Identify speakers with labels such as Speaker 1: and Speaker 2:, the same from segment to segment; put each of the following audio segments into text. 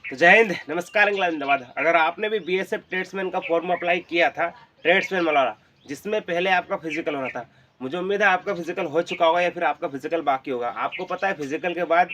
Speaker 1: तो जय हिंद, नमस्कार, धन्यवाद। अगर आपने भी बीएसएफ ट्रेड्समैन का फॉर्म अप्लाई किया था, ट्रेड्समैन वाला, जिसमें पहले आपका फिजिकल होना था, मुझे उम्मीद है आपका फिजिकल हो चुका होगा या फिर आपका फिजिकल बाकी होगा। आपको पता है फिजिकल के बाद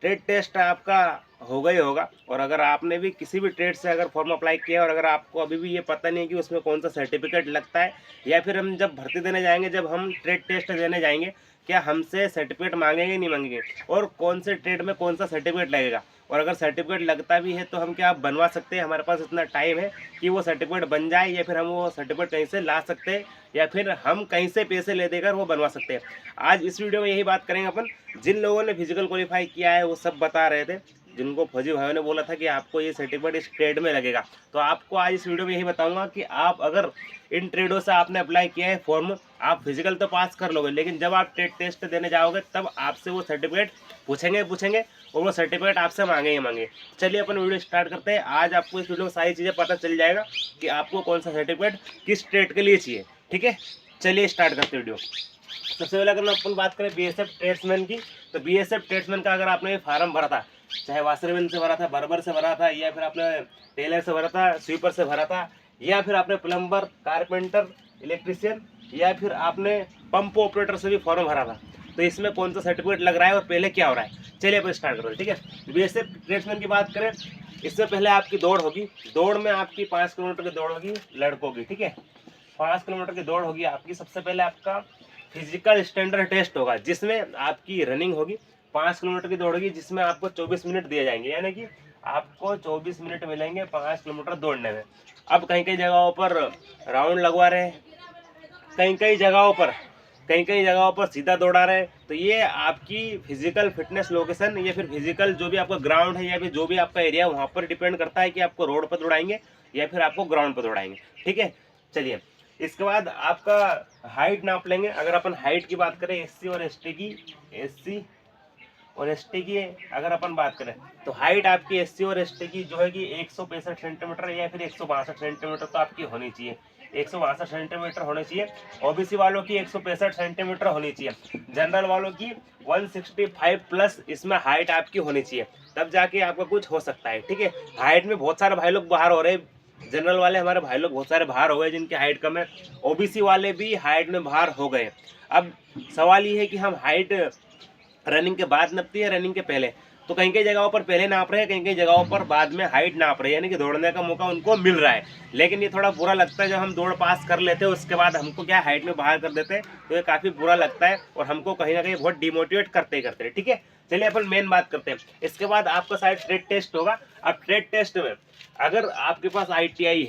Speaker 1: ट्रेड टेस्ट आपका होगा ही होगा। और अगर आपने भी किसी भी ट्रेड से अगर फॉर्म अप्लाई किया और अगर आपको अभी भी ये पता नहीं है कि उसमें कौन सा सर्टिफिकेट लगता है, या फिर हम जब भर्ती देने जाएंगे, जब हम ट्रेड टेस्ट देने जाएंगे, क्या हमसे सर्टिफिकेट मांगेंगे नहीं मांगेंगे, और कौन से ट्रेड में कौन सा सर्टिफिकेट लगेगा, और अगर सर्टिफिकेट लगता भी है तो हम क्या बनवा सकते हैं, हमारे पास इतना टाइम है कि वो सर्टिफिकेट बन जाए, या फिर हम वो सर्टिफिकेट कहीं से ला सकते हैं, या फिर हम कहीं से पैसे ले देकर वो बनवा सकते हैं। आज इस वीडियो में यही बात करेंगे अपन। जिन लोगों ने फिजिकल क्वालिफाई किया है वो सब बता रहे थे, जिनको फौजी भाइयों ने बोला था कि आपको ये सर्टिफिकेट इस ट्रेड में लगेगा, तो आपको आज इस वीडियो में यही बताऊंगा कि आप अगर इन ट्रेडों से आपने अप्लाई किया है फॉर्म, आप फिजिकल तो पास कर लोगे, लेकिन जब आप ट्रेड टेस्ट देने जाओगे तब आपसे वो सर्टिफिकेट पूछेंगे और वो सर्टिफिकेट आपसे मांगे। चलिए अपन वीडियो स्टार्ट करते हैं। आज आपको इस वीडियो में सारी चीज़ें पता चल जाएगा कि आपको कौन सा सर्टिफिकेट किस ट्रेड के लिए चाहिए। ठीक है, चलिए स्टार्ट करते हैं वीडियो। सबसे पहले अगर अपन बात करें बीएसएफ ट्रेड्समैन की, तो बीएसएफ ट्रेड्समैन का अगर आपने फार्म भरा था, चाहे वाशरमैन से भरा था, बर्बर से भरा था, या फिर आपने टेलर से भरा था, स्वीपर से भरा था, या फिर आपने प्लम्बर, कारपेंटर, इलेक्ट्रिशियन, या फिर आपने पंप ऑपरेटर से भी फॉर्म भरा था, तो इसमें कौन सा सर्टिफिकेट लग रहा है और पहले क्या हो रहा है, चलिए अपन स्टार्ट करते हैं। ठीक है, बीएसएफ ट्रेड्समैन की बात करें, इससे पहले आपकी दौड़ होगी। दौड़ में आपकी 5 किलोमीटर की दौड़ होगी लड़कों की। ठीक है, 5 किलोमीटर की दौड़ होगी आपकी। सबसे पहले आपका फिजिकल स्टैंडर्ड टेस्ट होगा, जिसमें आपकी रनिंग होगी। 5 किलोमीटर की दौड़ होगी, जिसमें आपको 24 मिनट दिए जाएंगे, यानी कि आपको 24 मिनट मिलेंगे 5 किलोमीटर दौड़ने में। अब कहीं कहीं जगहों पर राउंड लगवा रहे हैं, कहीं कहीं जगहों पर सीधा दौड़ा रहे हैं, तो ये आपकी फिजिकल फिटनेस लोकेशन या फिर फिजिकल जो भी आपका ग्राउंड है या फिर जो भी आपका एरिया है वहाँ पर डिपेंड करता है कि आपको रोड पर दौड़ाएंगे या फिर आपको ग्राउंड पर दौड़ाएंगे। ठीक है, चलिए इसके बाद आपका हाइट नाप लेंगे। अगर अपन हाइट की बात करें एससी और एसटी की अगर अपन बात करें, तो हाइट आपकी एससी और एसटी की जो है कि 165 सेंटीमीटर या फिर 162 सेंटीमीटर तो आपकी होनी चाहिए। 162 सेंटीमीटर होनी चाहिए। ओबीसी वालों की 165 सेंटीमीटर होनी चाहिए। जनरल वालों की 165 प्लस इसमें हाइट आपकी होनी चाहिए, तब जाके आपका कुछ हो सकता है। ठीक है, हाइट में बहुत सारे भाई लोग बाहर हो रहे हैं। जनरल वाले हमारे भाई लोग बहुत सारे बाहर हो गए जिनकी हाइट कम है। ओबीसी वाले भी हाइट में बाहर हो गए। अब सवाल ये है कि हम हाइट रनिंग के बाद नापती है रनिंग के पहले, तो कहीं कहीं जगहों पर पहले नाप रहे हैं, कहीं कहीं जगहों पर बाद में हाइट नाप रहे हैं, यानी कि दौड़ने का मौका उनको मिल रहा है। लेकिन ये थोड़ा बुरा लगता है जब हम दौड़ पास कर लेते हैं उसके बाद हमको क्या हाइट में बाहर कर देते हैं, तो ये काफ़ी बुरा लगता है और हमको कहीं ना कहीं बहुत डिमोटिवेट करते हैं। ठीक है, चलिए अपन मेन बात करते हैं। इसके बाद आपका शायद ट्रेड टेस्ट होगा। अब ट्रेड टेस्ट में अगर आपके पास आईटीआई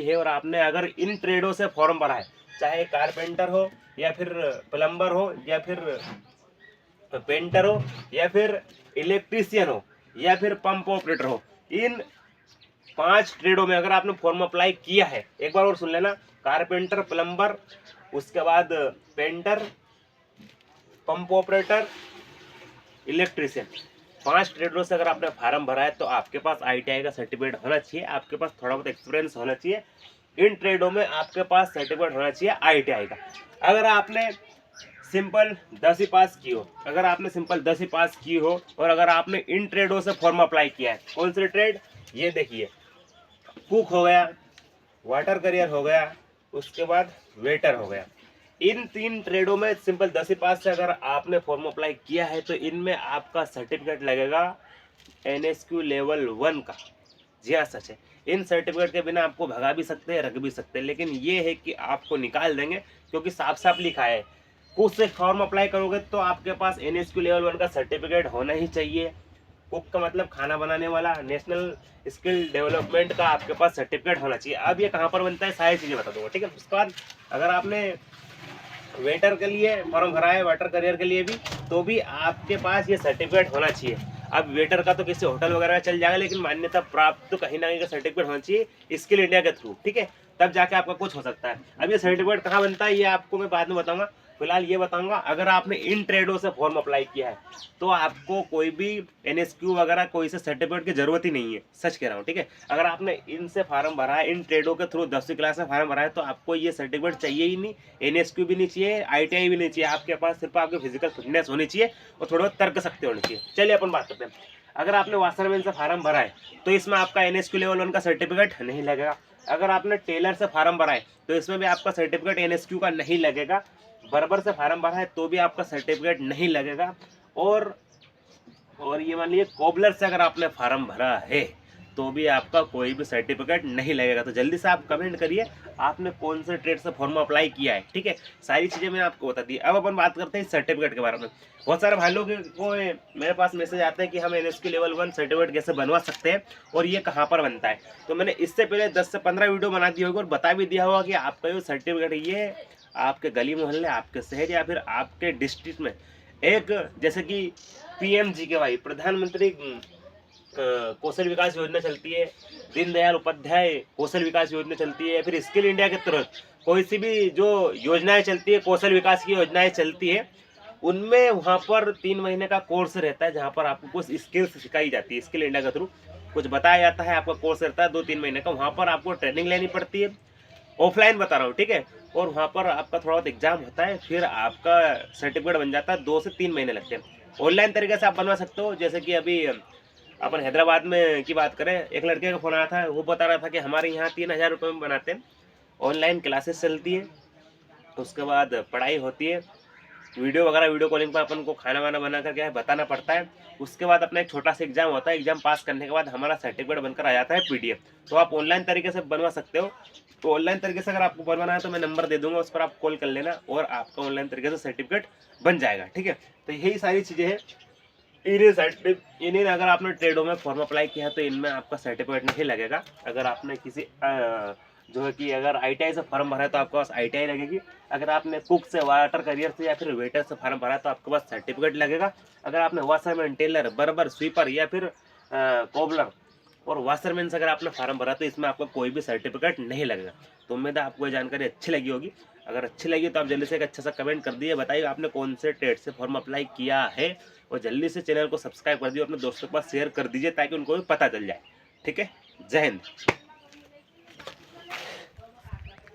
Speaker 1: है, और आपने अगर इन ट्रेडों से फॉर्म भरा है, चाहे कारपेंटर हो या फिर प्लम्बर हो या फिर पेंटर हो या फिर इलेक्ट्रीशियन हो या फिर पंप ऑपरेटर हो, इन 5 ट्रेडों में अगर आपने फॉर्म अप्लाई किया है, एक बार और सुन लेना, कारपेंटर, प्लम्बर, उसके बाद पेंटर, पंप ऑपरेटर, इलेक्ट्रीशियन, 5 ट्रेडों से अगर आपने फार्म भरा है तो आपके पास आईटीआई का सर्टिफिकेट होना चाहिए, आपके पास थोड़ा बहुत एक्सपीरियंस होना चाहिए। इन ट्रेडों में आपके पास सर्टिफिकेट होना चाहिए आईटीआई का। अगर आपने सिंपल 10 ही पास की हो, और अगर आपने इन ट्रेडों से फॉर्म अप्लाई किया है, कौन से ट्रेड, ये देखिए, कुक हो गया, वाटर करियर हो गया, उसके बाद वेटर हो गया। इन 3 ट्रेडों में सिंपल 10 ही पास से अगर आपने फॉर्म अप्लाई किया है तो इनमें आपका सर्टिफिकेट लगेगा एनएसक्यू लेवल 1 का। जी हाँ, सच है। इन सर्टिफिकेट के बिना आपको भगा भी सकते हैं, रख भी सकते हैं, लेकिन ये है कि आपको निकाल देंगे, क्योंकि साफ साफ लिखा है कुक से फॉर्म अप्लाई करोगे तो आपके पास एनएसक्यू लेवल 1 का सर्टिफिकेट होना ही चाहिए। कुक का मतलब खाना बनाने वाला, नेशनल स्किल डेवलपमेंट का आपके पास सर्टिफिकेट होना चाहिए। अब ये कहाँ पर बनता है सारी चीज़ें बता दूंगा। ठीक है, उसके बाद अगर आपने वेटर के लिए फॉर्म भरा है, वाटर करियर के लिए भी, तो भी आपके पास ये सर्टिफिकेट होना चाहिए। अब वेटर का तो किसी होटल वगैरह में चल जाएगा, लेकिन मान्यता प्राप्त तो कहीं ना कहीं का सर्टिफिकेट होना चाहिए स्किल इंडिया के थ्रू। ठीक है, तब जाके आपका कुछ हो सकता है। अब ये सर्टिफिकेट कहाँ बनता है ये आपको मैं बाद में बताऊंगा। फिलहाल ये बताऊंगा, अगर आपने इन ट्रेडों से फॉर्म अप्लाई किया है तो आपको कोई भी एनएसक्यू वगैरह कोई से सर्टिफिकेट की जरूरत ही नहीं है, सच कह रहा हूँ। ठीक है, अगर आपने इनसे फार्म भरा है, इन ट्रेडों के थ्रू 10वीं क्लास में फार्म भरा है, तो आपको ये सर्टिफिकेट चाहिए ही नहीं, एनएसक्यू भी नहीं चाहिए, आईटीआई भी नहीं चाहिए। आपके पास सिर्फ आपकी फिजिकल फिटनेस होनी चाहिए और थोड़ा तर्क शक्ति होनी चाहिए। चलिए अपन बात करते हैं। अगर आपने वाशरमैन से फार्म भरा है तो इसमें आपका NSQ लेवल 1 का सर्टिफिकेट नहीं लगेगा। अगर आपने टेलर से फार्म भरा है तो इसमें भी आपका सर्टिफिकेट NSQ का नहीं लगेगा। बर्बर से फार्म भरा है तो भी आपका सर्टिफिकेट नहीं लगेगा। और ये मान लीजिए कोबलर से अगर आपने फार्म भरा है तो भी आपका कोई भी सर्टिफिकेट नहीं लगेगा। तो जल्दी से आप कमेंट करिए आपने कौन से ट्रेड से फॉर्म अप्लाई किया है। ठीक है, सारी चीज़ें मैंने आपको बता दी। अब अपन बात करते हैं सर्टिफिकेट के बारे में। बहुत सारे भाई लोग को मेरे पास मैसेज आता है कि हम NSQ लेवल 1 सर्टिफिकेट कैसे बनवा सकते हैं और ये कहाँ पर बनता है। तो मैंने इससे पहले 10 से 15 वीडियो बना दी होगी और बता भी दिया होगा कि आपका जो सर्टिफिकेट है ये आपके गली मोहल्ले, आपके शहर या फिर आपके डिस्ट्रिक्ट में एक जैसे कि PMGKY प्रधानमंत्री कौशल विकास योजना चलती है, दीनदयाल उपाध्याय कौशल विकास योजना चलती है, फिर स्किल इंडिया के तहत कोई सी भी जो योजनाएं चलती है, कौशल विकास की योजनाएं चलती है, उनमें वहाँ पर 3 महीने का कोर्स रहता है जहाँ पर आपको कुछ स्किल्स सिखाई जाती है। स्किल इंडिया के थ्रू कुछ बताया जाता है, आपका कोर्स रहता है 2-3 महीने का। वहाँ पर आपको ट्रेनिंग लेनी पड़ती है, ऑफलाइन बता रहा हूँ, ठीक है। और वहाँ पर आपका थोड़ा बहुत एग्जाम होता है, फिर आपका सर्टिफिकेट बन जाता है। 2 से 3 महीने लगते हैं। ऑनलाइन तरीके से आप बनवा सकते हो। जैसे कि अभी अपन हैदराबाद में की बात करें, एक लड़के का फोन आया था, वो बता रहा था कि हमारे यहाँ 3000 रुपये में बनाते हैं। ऑनलाइन क्लासेस चलती है, उसके बाद पढ़ाई होती है, वीडियो कॉलिंग पर अपन को खाना वाना बना कर क्या है बताना पड़ता है। उसके बाद अपना एक छोटा सा एग्जाम होता है, एग्जाम पास करने के बाद हमारा सर्टिफिकेट बनकर आ जाता है PDF। तो आप ऑनलाइन तरीके से बनवा सकते हो। तो ऑनलाइन तरीके से अगर आपको बनवाना है तो मैं नंबर दे दूंगा, उस पर आप कॉल कर लेना और आपका ऑनलाइन तरीके से सर्टिफिकेट बन जाएगा। ठीक है, तो यही सारी चीज़ें हैं। इन्हें अगर आपने ट्रेडों में फॉर्म अप्लाई किया तो इनमें आपका सर्टिफिकेट नहीं लगेगा। अगर आपने किसी जो है कि अगर ITI से फॉर्म भरा है तो आपके पास ITI लगेगी। अगर आपने कुक से, वाटर करियर से या फिर वेटर से फॉर्म भरा है तो आपके पास सर्टिफिकेट लगेगा। अगर आपने वाशरमैन, टेलर, बर्बर, स्वीपर या फिर कोबलर और वाशरमैन से अगर आपने फार्म भरा तो इसमें आपको कोई भी सर्टिफिकेट नहीं लगेगा। तो उम्मीद है आपको ये जानकारी अच्छी लगी होगी। अगर अच्छी लगी तो आप जल्दी से एक अच्छा सा कमेंट कर दिए, बताइए आपने कौन से ट्रेड से फॉर्म अप्लाई किया है। और जल्दी से चैनल को सब्सक्राइब कर दिए, अपने दोस्तों के पास शेयर कर दीजिए ताकि उनको भी पता चल जाए। ठीक है, जय हिंद।